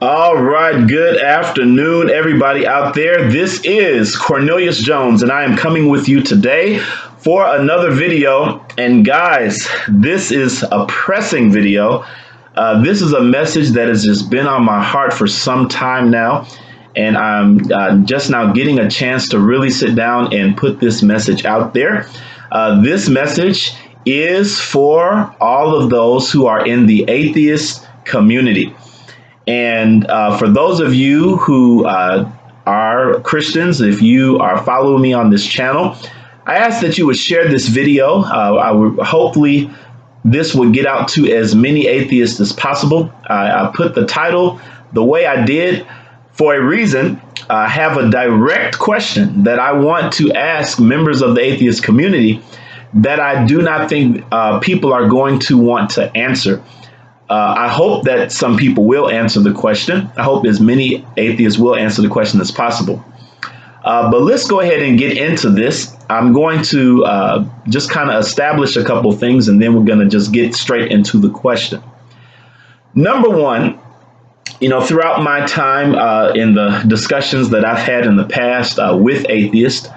All right, good afternoon, everybody out there. This is Cornelius Jones, and I am coming with you today for another video. And guys, this is a pressing video. This is a message that has just been on my heart for some time now, and I'm just now getting a chance to really sit down and put this message out there. This message is for all of those who are in the atheist community. And for those of you who are Christians, if you are following me on this channel, I ask that you would share this video. I would hopefully this would get out to as many atheists as possible. I put the title the way I did for a reason. I have a direct question that I want to ask members of the atheist community that I do not think people are going to want to answer. I hope that some people will answer the question. I hope as many atheists will answer the question as possible. But let's go ahead and get into this. I'm going to just kind of establish a couple things, and then we're going to just get straight into the question. Number one, throughout my time in the discussions that I've had in the past with atheists,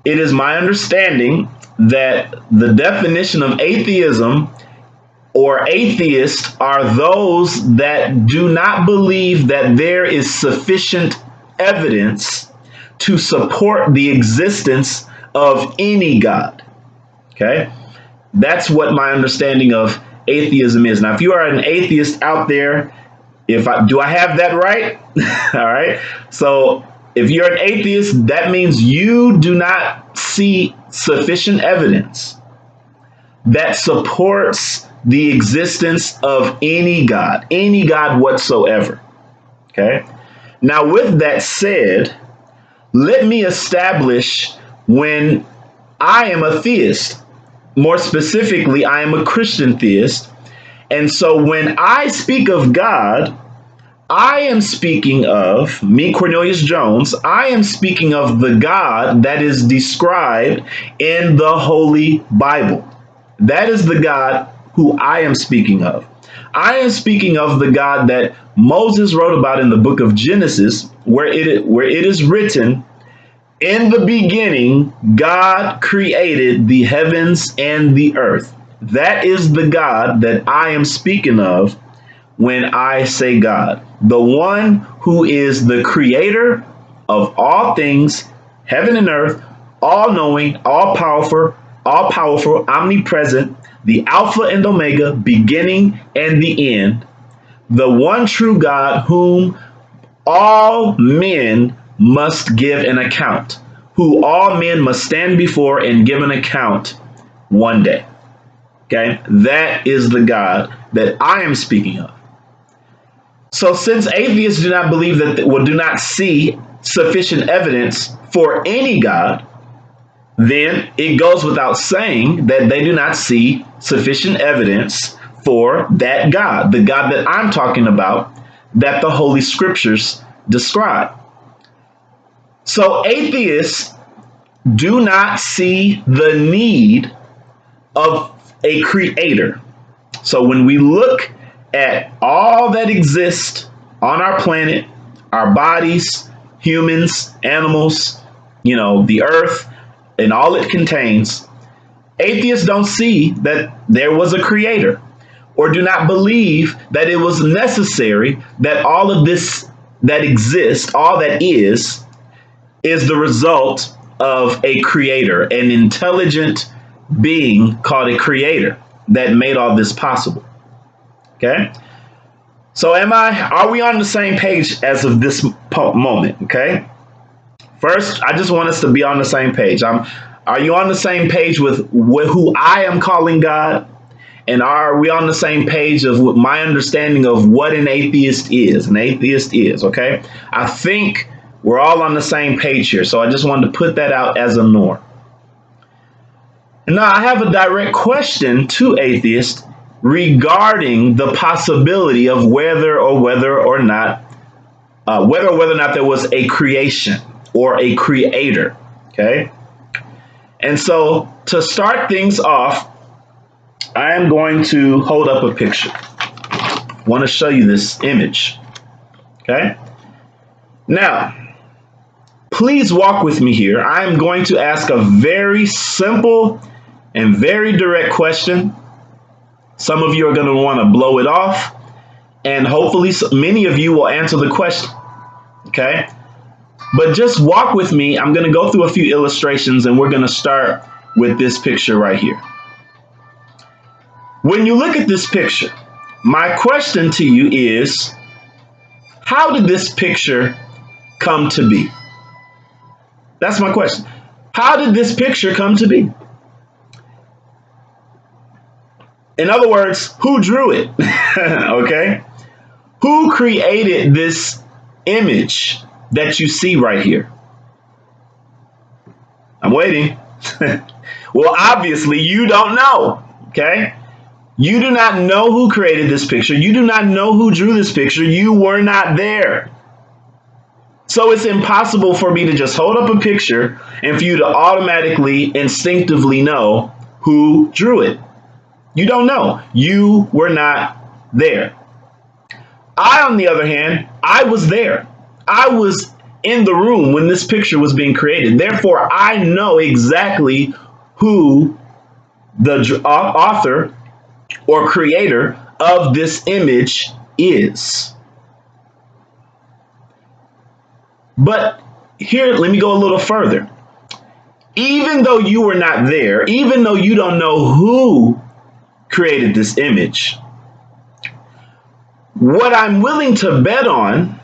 it is my understanding that the definition of atheism or atheists are those that do not believe that there is sufficient evidence to support the existence of any God. Okay, that's what my understanding of atheism is. Now, if you are an atheist out there, do I have that right? All right. So if you're an atheist, that means you do not see sufficient evidence that supports the existence of any God whatsoever. Okay. Now, with that said, let me establish when I am a theist. More specifically, I am a Christian theist. And so when I speak of God, I am speaking of me, Cornelius Jones. I am speaking of the God that is described in the Holy Bible. That is the God who I am speaking of. I am speaking of the God that Moses wrote about in the book of Genesis, where it is written, in the beginning, God created the heavens and the earth. That is the God that I am speaking of when I say God, the one who is the creator of all things, heaven and earth, all knowing, all powerful, omnipresent, the Alpha and Omega, beginning and the end, the one true God whom all men must give an account, who all men must stand before and give an account one day. Okay, that is the God that I am speaking of. So since atheists do not believe that, do not see sufficient evidence for any God, then it goes without saying that they do not see sufficient evidence for that God, the God that I'm talking about, that the Holy Scriptures describe. So atheists do not see the need of a creator. So when we look at all that exists on our planet, our bodies, humans, animals, the earth, and all it contains, atheists don't see that there was a creator, or do not believe that it was necessary that all of this that exists, all that is the result of a creator, an intelligent being called a creator that made all this possible. Okay? So are we on the same page as of this moment? Okay? First, I just want us to be on the same page. Are you on the same page with who I am calling God? And are we on the same page of my understanding of what an atheist is? An atheist is, okay? I think we're all on the same page here. So I just wanted to put that out as a norm. Now, I have a direct question to atheists regarding the possibility of whether or not there was a creation or a creator. Okay. And so to start things off, I am going to hold up a picture. I want to show you this image. Okay. Now, please walk with me here. I am going to ask a very simple and very direct question. Some of you are going to want to blow it off, and hopefully many of you will answer the question. Okay. But just walk with me. I'm going to go through a few illustrations, and we're going to start with this picture right here. When you look at this picture, my question to you is, how did this picture come to be? That's my question. How did this picture come to be? In other words, who drew it? Okay? Who created this image that you see right here? I'm waiting. Well, obviously you don't know. Okay? You do not know who created this picture. You do not know who drew this picture. You were not there. So it's impossible for me to just hold up a picture and for you to automatically, instinctively know who drew it. You don't know. You were not there. I, on the other hand, I was there. I was in the room when this picture was being created. Therefore, I know exactly who the author or creator of this image is. But here, let me go a little further. Even though you were not there, even though you don't know who created this image, what I'm willing to bet on,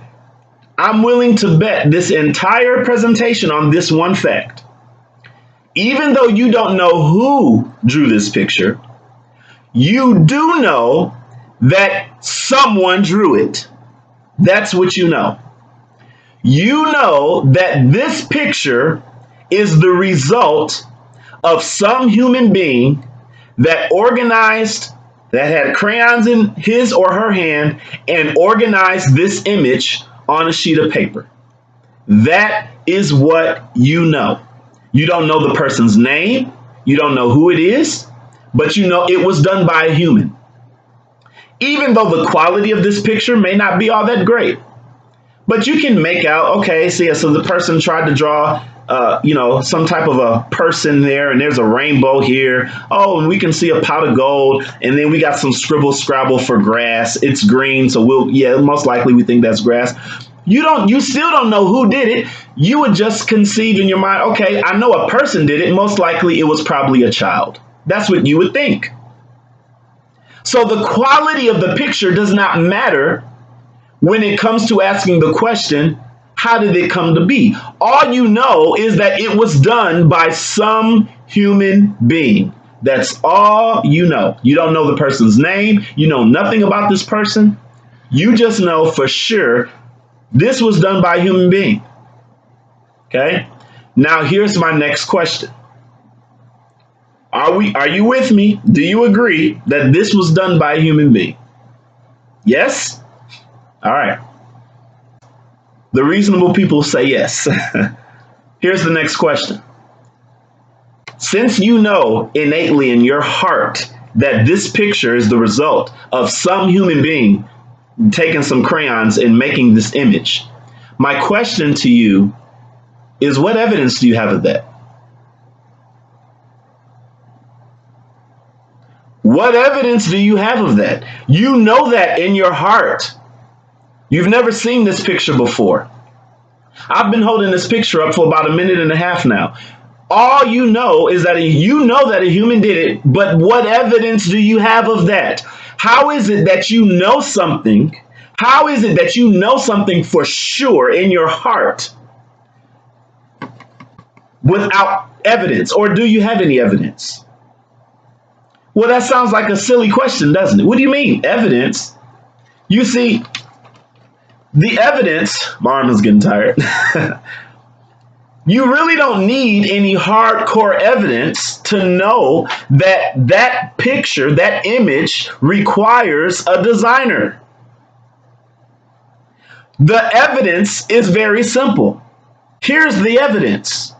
I'm willing to bet this entire presentation on this one fact. Even though you don't know who drew this picture, you do know that someone drew it. That's what you know. You know that this picture is the result of some human being that organized, that had crayons in his or her hand and organized this image on a sheet of paper. That is what you know. You don't know the person's name. You don't know who it is, but you know it was done by a human. Even though the quality of this picture may not be all that great, but you can make out, okay, so the person tried to draw, some type of a person there, and there's a rainbow here. Oh, and we can see a pot of gold, and then we got some scribble scrabble for grass. It's green, so most likely we think that's grass. You still don't know who did it. You would just conceive in your mind, okay, I know a person did it. Most likely it was probably a child. That's what you would think. So the quality of the picture does not matter when it comes to asking the question, how did it come to be? All you know is that it was done by some human being. That's all you know. You don't know the person's name. You know nothing about this person. You just know for sure this was done by a human being. Okay? Now here's my next question. Are you with me? Do you agree that this was done by a human being? Yes? All right. The reasonable people say yes. Here's the next question. Since you know innately in your heart that this picture is the result of some human being taking some crayons and making this image, my question to you is, what evidence do you have of that? What evidence do you have of that? You know that in your heart. You've never seen this picture before. I've been holding this picture up for about a minute and a half now. All you know is that you know that a human did it, but what evidence do you have of that? How is it that you know something? How is it that you know something for sure in your heart without evidence? Or do you have any evidence? Well, that sounds like a silly question, doesn't it? What do you mean, evidence? You see, the evidence, my arm is getting tired. You really don't need any hardcore evidence to know that that picture, that image requires a designer. The evidence is very simple. Here's the evidence.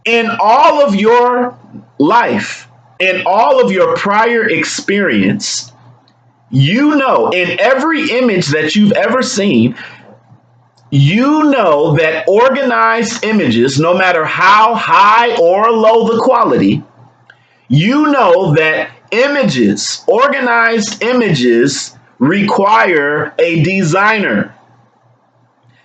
In all of your life, in all of your prior experience, You know, in every image that you've ever seen, you know that organized images, no matter how high or low the quality, you know that organized images, require a designer.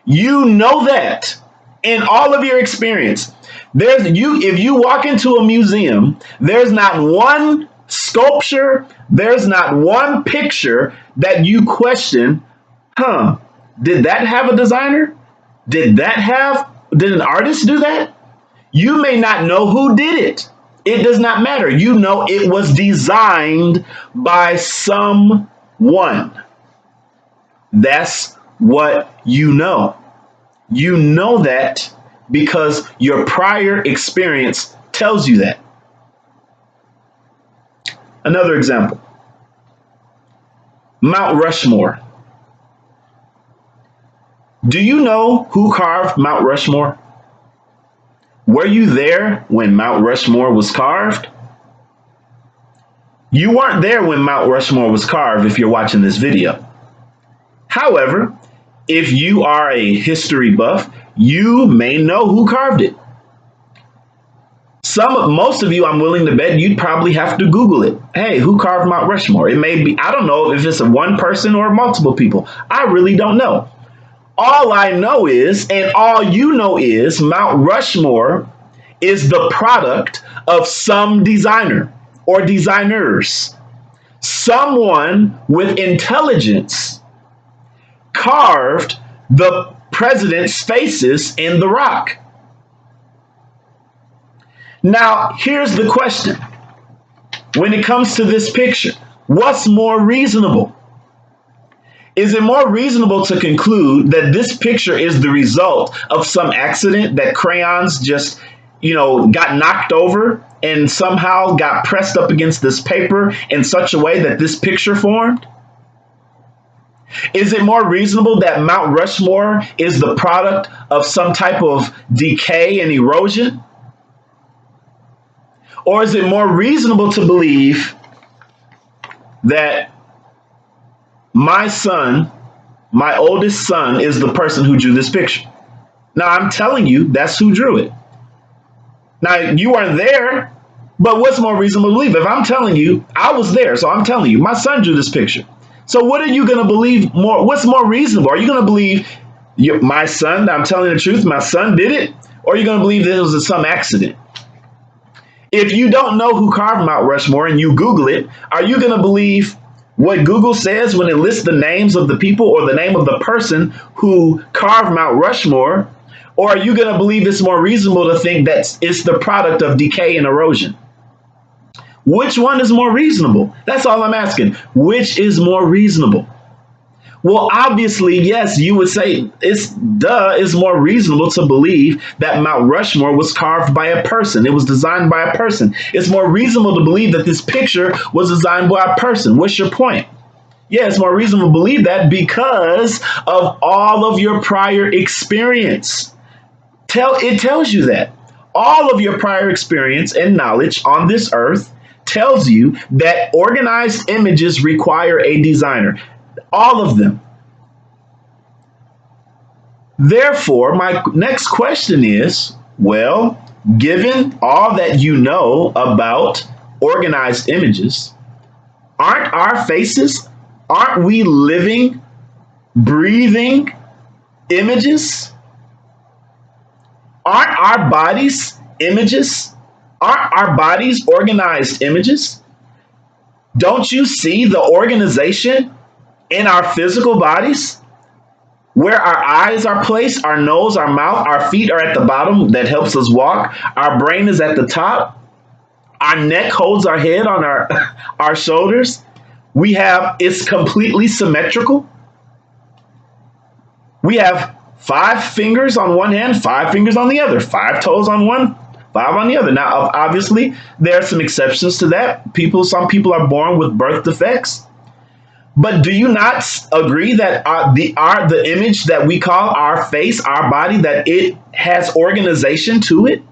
You know that in all of your experience. If you walk into a museum, there's not one sculpture, there's not one picture that you question, huh, did that have a designer? Did an artist do that? You may not know who did it. It does not matter. You know it was designed by someone. That's what you know. You know that because your prior experience tells you that. Another example, Mount Rushmore. Do you know who carved Mount Rushmore? Were you there when Mount Rushmore was carved? You weren't there when Mount Rushmore was carved if you're watching this video. However, if you are a history buff, you may know who carved it. Most of you, I'm willing to bet you'd probably have to Google it. Hey, who carved Mount Rushmore? It may be, I don't know if it's a one person or multiple people. I really don't know. All I know is, and all you know is, Mount Rushmore is the product of some designer or designers. Someone with intelligence carved the president's faces in the rock. Now, here's the question. When it comes to this picture, what's more reasonable? Is it more reasonable to conclude that this picture is the result of some accident that crayons just, got knocked over and somehow got pressed up against this paper in such a way that this picture formed? Is it more reasonable that Mount Rushmore is the product of some type of decay and erosion? Or is it more reasonable to believe that my son, my oldest son, is the person who drew this picture? Now, I'm telling you, that's who drew it. Now, you weren't there, but what's more reasonable to believe? If I'm telling you, I was there, so I'm telling you, my son drew this picture. So what are you going to believe more? What's more reasonable? Are you going to believe my son, I'm telling the truth, my son did it? Or are you going to believe that it was some accident? If you don't know who carved Mount Rushmore and you Google it, are you going to believe what Google says when it lists the names of the people or the name of the person who carved Mount Rushmore? Or are you going to believe it's more reasonable to think that it's the product of decay and erosion? Which one is more reasonable? That's all I'm asking. Which is more reasonable? Well, obviously, yes, you would say it's more reasonable to believe that Mount Rushmore was carved by a person. It was designed by a person. It's more reasonable to believe that this picture was designed by a person. What's your point? Yeah, it's more reasonable to believe that because of all of your prior experience. It tells you that. All of your prior experience and knowledge on this earth tells you that organized images require a designer. All of them. Therefore, my next question is, well, given all that you know about organized images, aren't we living, breathing images? Aren't our bodies images? Aren't our bodies organized images? Don't you see the organization in our physical bodies? Where our eyes are placed, our nose, our mouth, our feet are at the bottom that helps us walk. Our brain is at the top. Our neck holds our head on our shoulders. It's completely symmetrical. We have 5 fingers on one hand, 5 fingers on the other, 5 toes on one, 5 on the other. Now, obviously, there are some exceptions to that. Some people are born with birth defects. But do you not agree that the image that we call our face, our body, that it has organization to it?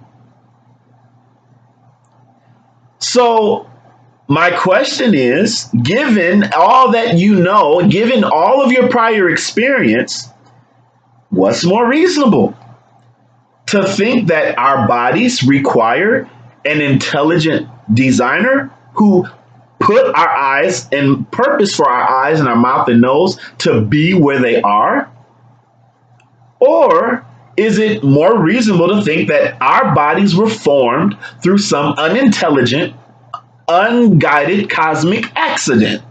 So My question is, given all that you know, given all of your prior experience, what's more reasonable? To think that our bodies require an intelligent designer who put our eyes and purpose for our eyes and our mouth and nose to be where they are? Or is it more reasonable to think that our bodies were formed through some unintelligent, unguided cosmic accident?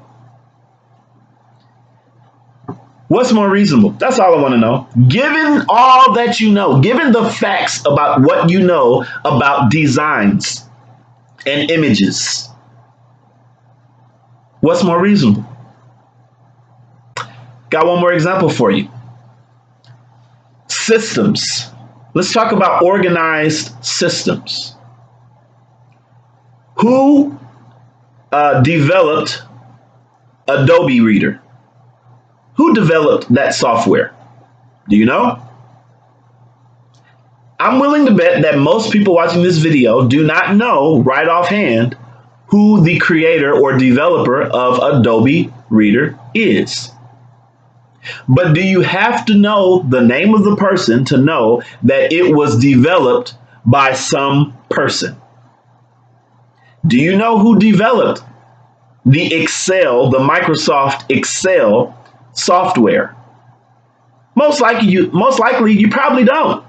What's more reasonable? That's all I want to know. Given all that you know, given the facts about what you know about designs and images, what's more reasonable? Got one more example for you. Systems. Let's talk about organized systems. Who developed Adobe Reader? Who developed that software? Do you know? I'm willing to bet that most people watching this video do not know right offhand who the creator or developer of Adobe Reader is. But do you have to know the name of the person to know that it was developed by some person? Do you know who developed the Microsoft Excel software? Most likely you probably don't.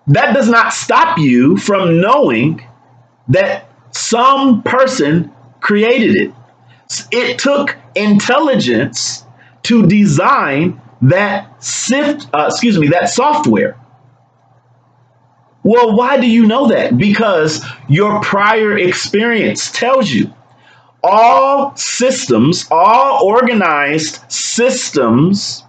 That does not stop you from knowing that some person created it. It took intelligence to design that software. Well, why do you know that? Because your prior experience tells you all systems, all organized systems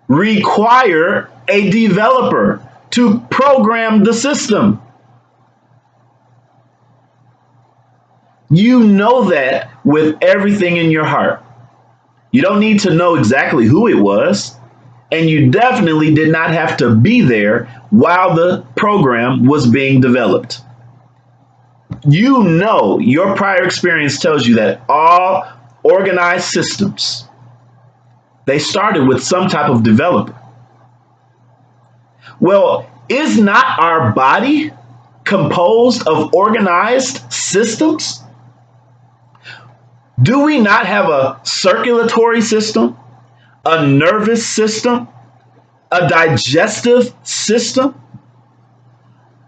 require a developer to program the system. You know that with everything in your heart. You don't need to know exactly who it was, and you definitely did not have to be there while the program was being developed. You know, your prior experience tells you that all organized systems, they started with some type of developer. Well, is not our body composed of organized systems? Do we not have a circulatory system, a nervous system, a digestive system?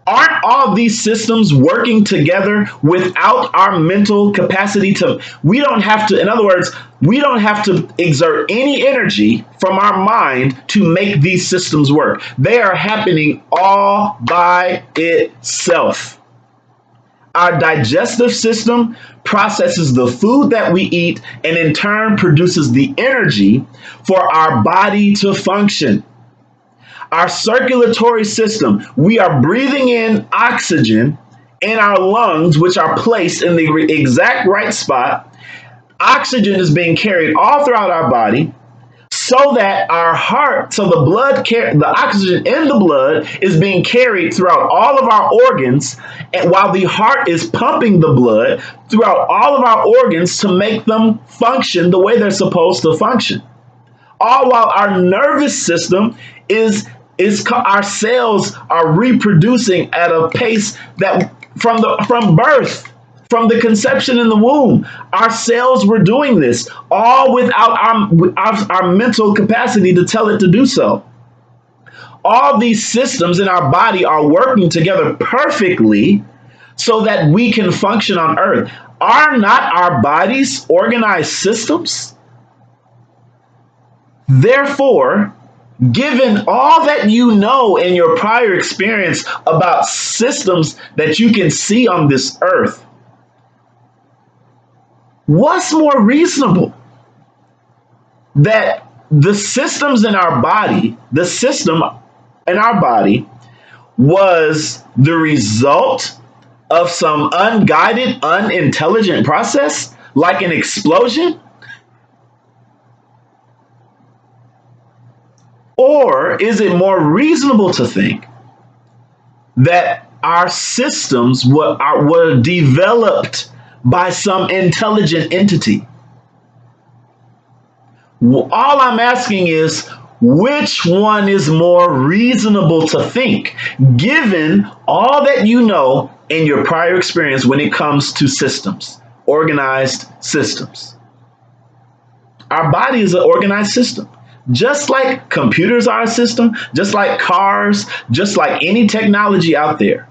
Aren't all these systems working together without our mental capacity to, we don't have to, in other words, we don't have to exert any energy from our mind to make these systems work. They are happening all by itself. Our digestive system processes the food that we eat and in turn produces the energy for our body to function. Our circulatory system, we are breathing in oxygen in our lungs, which are placed in the exact right spot. Oxygen is being carried all throughout our body so that our heart, so the oxygen in the blood is being carried throughout all of our organs, and while the heart is pumping the blood throughout all of our organs to make them function the way they're supposed to function. All while our nervous system is our cells are reproducing at a pace that from birth, from the conception in the womb, our cells were doing this all without our mental capacity to tell it to do so. All these systems in our body are working together perfectly so that we can function on earth. Are not our bodies organized systems? Therefore, given all that you know in your prior experience about systems that you can see on this earth, what's more reasonable? That the systems in our body, the system in our body was the result of some unguided, unintelligent process, like an explosion? Or is it more reasonable to think that our systems were developed by some intelligent entity. All I'm asking is, which one is more reasonable to think, given all that you know in your prior experience when it comes to systems, organized systems? Our body is an organized system. Just like computers are a system, just like cars, just like any technology out there.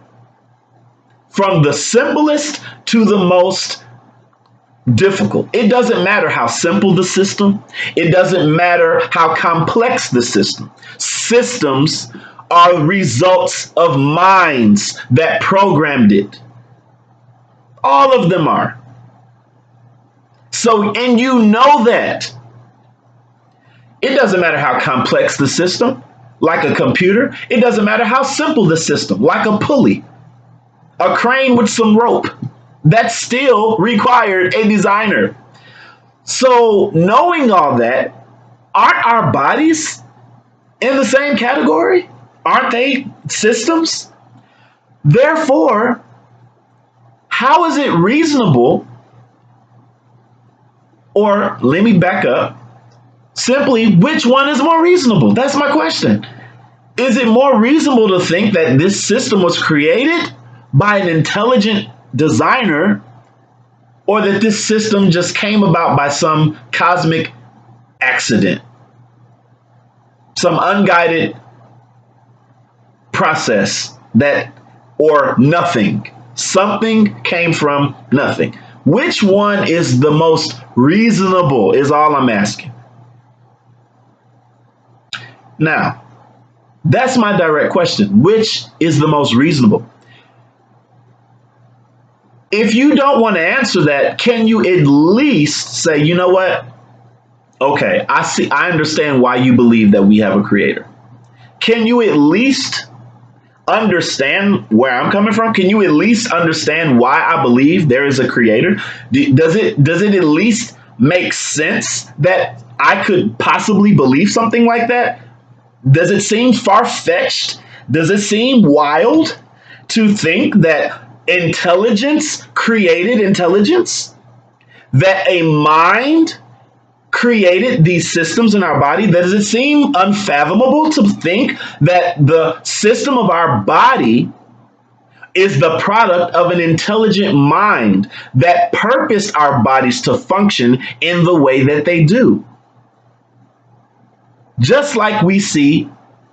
From the simplest to the most difficult. It doesn't matter how simple the system. It doesn't matter how complex the system. Systems are results of minds that programmed it. All of them are. So, and you know that. It doesn't matter how complex the system, like a computer. It doesn't matter how simple the system, like a pulley, a crane with some rope. That still required a designer. So, knowing all that, aren't our bodies in the same category? Aren't they systems? Therefore, how is it reasonable, or let me back up, simply, which one is more reasonable? That's my question. Is it more reasonable to think that this system was created by an intelligent designer, or that this system just came about by some cosmic accident, some unguided process that, or nothing? Something came from nothing. Which one is the most reasonable is all I'm asking. Now, that's my direct question. Which is the most reasonable? If you don't want to answer that, can you at least say, you know what? Okay, I understand why you believe that we have a creator. Can you at least understand where I'm coming from? Can you at least understand why I believe there is a creator? Does it at least make sense that I could possibly believe something like that? Does it seem far-fetched? Does it seem wild to think that intelligence created intelligence? That a mind created these systems in our body? Does it seem unfathomable to think that the system of our body is the product of an intelligent mind that purposed our bodies to function in the way that they do? Just like we see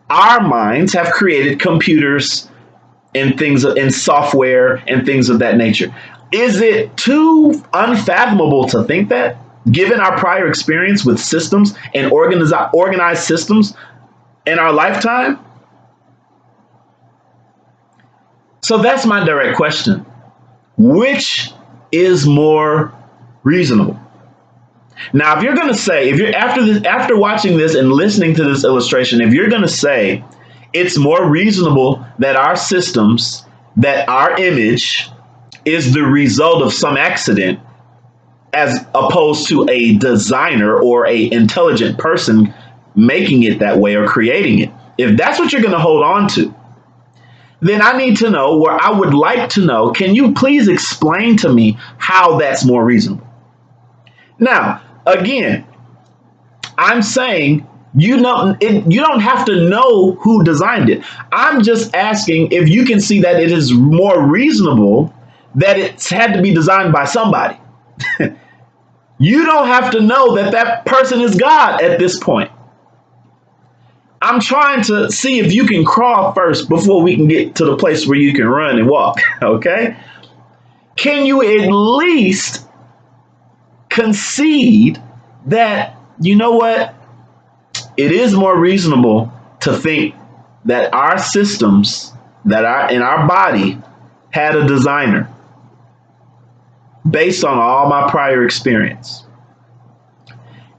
our minds have created computers and things in software and things of that nature. Is it too unfathomable to think that, given our prior experience with systems and organized systems in our lifetime? So that's my direct question. Which is more reasonable? Now, if you're going to say, if you're after watching this and listening to this illustration, if you're going to say it's more reasonable that our systems, that our image is the result of some accident, as opposed to a designer or a intelligent person making it that way or creating it, if that's what you're going to hold on to, then I need to know, or I would like to know, can you please explain to me how that's more reasonable? Now, again, I'm saying you don't have to know who designed it. I'm just asking if you can see that it is more reasonable that it's had to be designed by somebody. You don't have to know that that person is God at this point. I'm trying to see if you can crawl first before we can get to the place where you can run and walk, okay? Can you at least concede that, you know what, it is more reasonable to think that our systems that are in our body had a designer based on all my prior experience?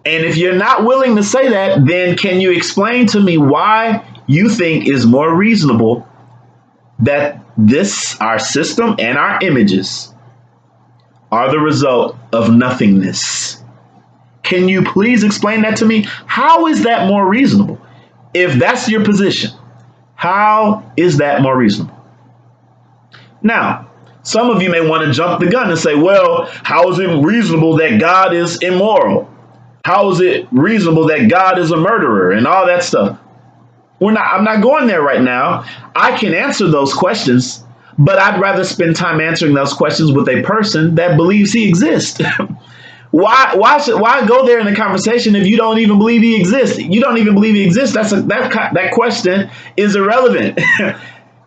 And if you're not willing to say that, then can you explain to me why you think is more reasonable that our system and our images are the result of nothingness? Can you please explain that to me? How is that more reasonable? If that's your position, how is that more reasonable? Now, Some of you may want to jump the gun and say, well, how is it reasonable that God is immoral? How is it reasonable that God is a murderer and all that stuff? I'm not going there right now. I can answer those questions, but I'd rather spend time answering those questions with a person that believes he exists. Why go there in a conversation if you don't even believe he exists? You don't even believe he exists. That question is irrelevant.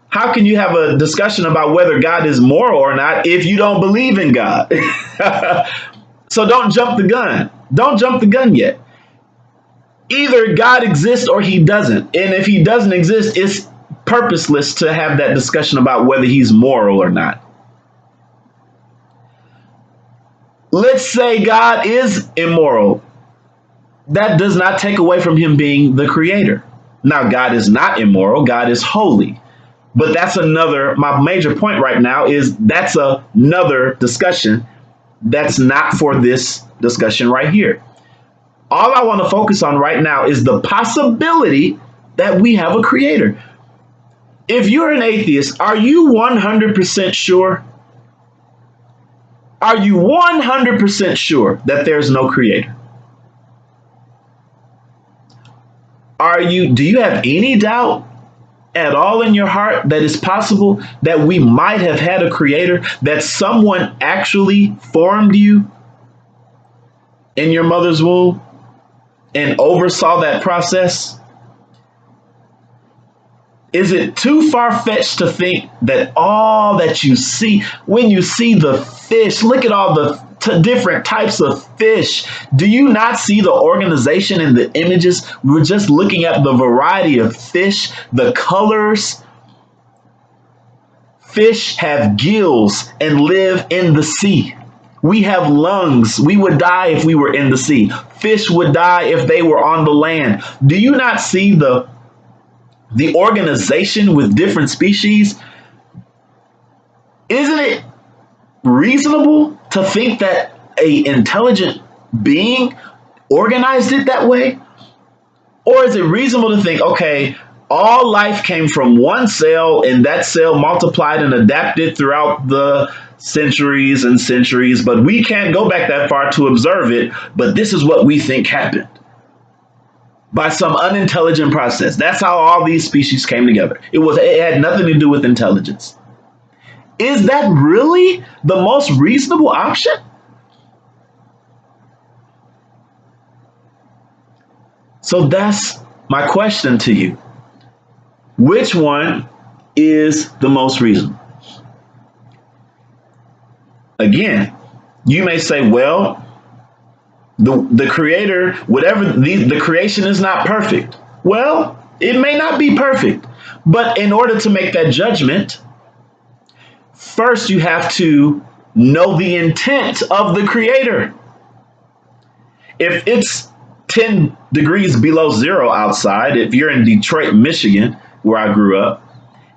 How can you have a discussion about whether God is moral or not if you don't believe in God? So don't jump the gun. Don't jump the gun yet. Either God exists or he doesn't. And if he doesn't exist, it's purposeless to have that discussion about whether he's moral or not. Let's say God is immoral. That does not take away from him being the creator. Now, God is not immoral. God is holy. But my major point right now is that's another discussion that's not for this discussion right here. All I want to focus on right now is the possibility that we have a creator. If you're an atheist, are you 100% sure? Are you 100% sure that there's no creator? Do you have any doubt at all in your heart that it's possible that we might have had a creator, that someone actually formed you in your mother's womb and oversaw that process? Is it too far-fetched to think that all that you see, when you see the fish, look at all the different types of fish. Do you not see the organization in the images? We're just looking at the variety of fish, the colors. Fish have gills and live in the sea. We have lungs. We would die if we were in the sea. Fish would die if they were on the land. Do you not see the organization with different species? Isn't it reasonable to think that an intelligent being organized it that way? Or is it reasonable to think, okay, all life came from one cell and that cell multiplied and adapted throughout the centuries and centuries, but we can't go back that far to observe it, but this is what we think happened by some unintelligent process. That's how all these species came together. It had nothing to do with intelligence. Is that really the most reasonable option? So that's my question to you. Which one is the most reasonable? Again, you may say, well, the creator, the creation is not perfect. Well, it may not be perfect, but in order to make that judgment, first you have to know the intent of the creator. If it's 10 degrees below zero outside, if you're in Detroit, Michigan, where I grew up,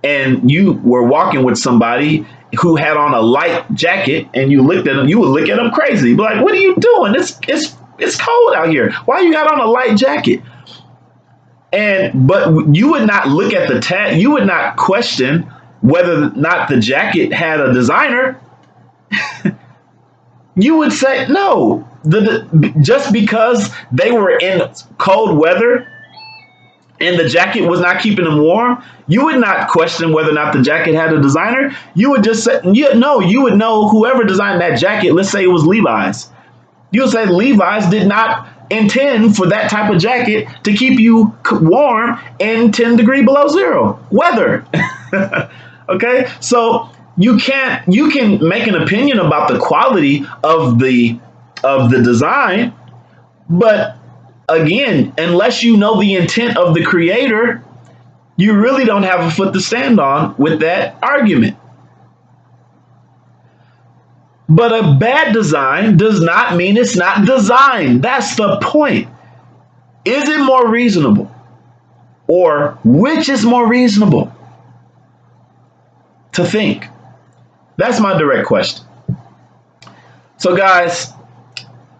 and you were walking with somebody who had on a light jacket and you looked at them, you would look at them crazy. Be like, what are you doing? It's cold out here. Why you got on a light jacket? But you would not look at the tag. You would not question whether or not the jacket had a designer. You would say, no, just because they were in cold weather and the jacket was not keeping them warm, you would not question whether or not the jacket had a designer. You would just say, you would know whoever designed that jacket, let's say it was Levi's. You would say Levi's did not intend for that type of jacket to keep you warm in 10 degree below zero weather. Okay, so you can make an opinion about the quality of the design, but again, unless you know the intent of the creator, you really don't have a foot to stand on with that argument. But a bad design does not mean it's not designed. That's the point. Is it more reasonable? Or which is more reasonable to think? That's my direct question. So guys,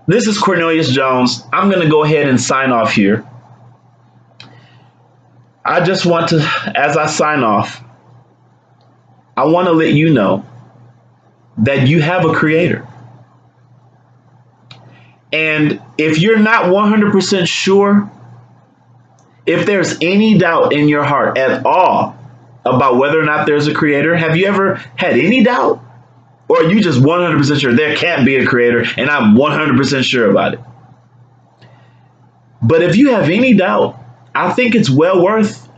this is Cornelius Jones. I'm going to go ahead and sign off here. I just want to, as I sign off, I want to let you know that you have a creator. And if you're not 100% sure, if there's any doubt in your heart at all about whether or not there's a creator, have you ever had any doubt? Or are you just 100% sure there can't be a creator and I'm 100% sure about it? But if you have any doubt, I think it's well worth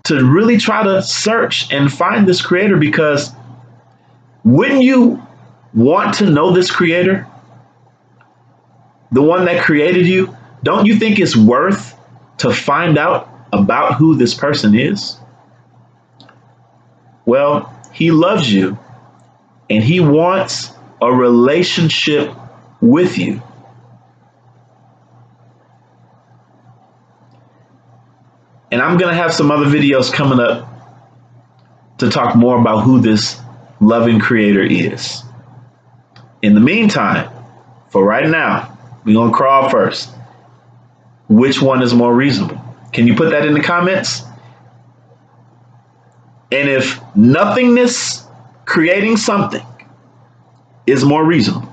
to really try to search and find this creator, because wouldn't you want to know this creator? The one that created you? Don't you think it's worth to find out about who this person is? Well, he loves you and he wants a relationship with you. And I'm going to have some other videos coming up to talk more about who this loving creator is. In the meantime, for right now, we're going to crawl first. Which one is more reasonable? Can you put that in the comments? And if nothingness creating something is more reasonable,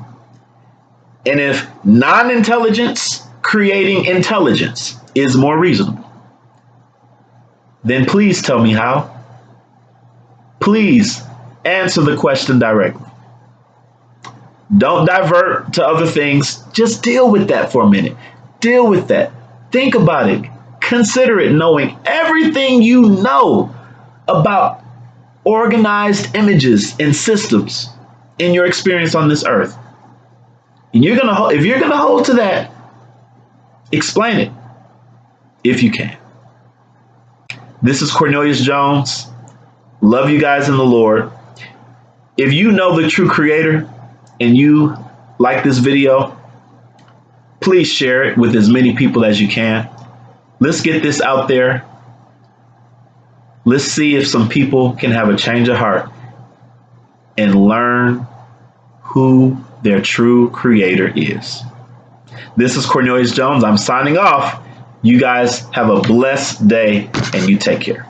and if non-intelligence creating intelligence is more reasonable, then please tell me how. Please answer the question directly. Don't divert to other things. Just deal with that for a minute. Deal with that. Think about it. Consider it, knowing everything you know about organized images and systems in your experience on this earth. And if you're gonna hold to that, explain it if you can. This is Cornelius Jones. Love you guys in the Lord. If you know the true creator and you like this video, please share it with as many people as you can. Let's get this out there. Let's see if some people can have a change of heart and learn who their true creator is. This is Cornelius Jones. I'm signing off. You guys have a blessed day and you take care.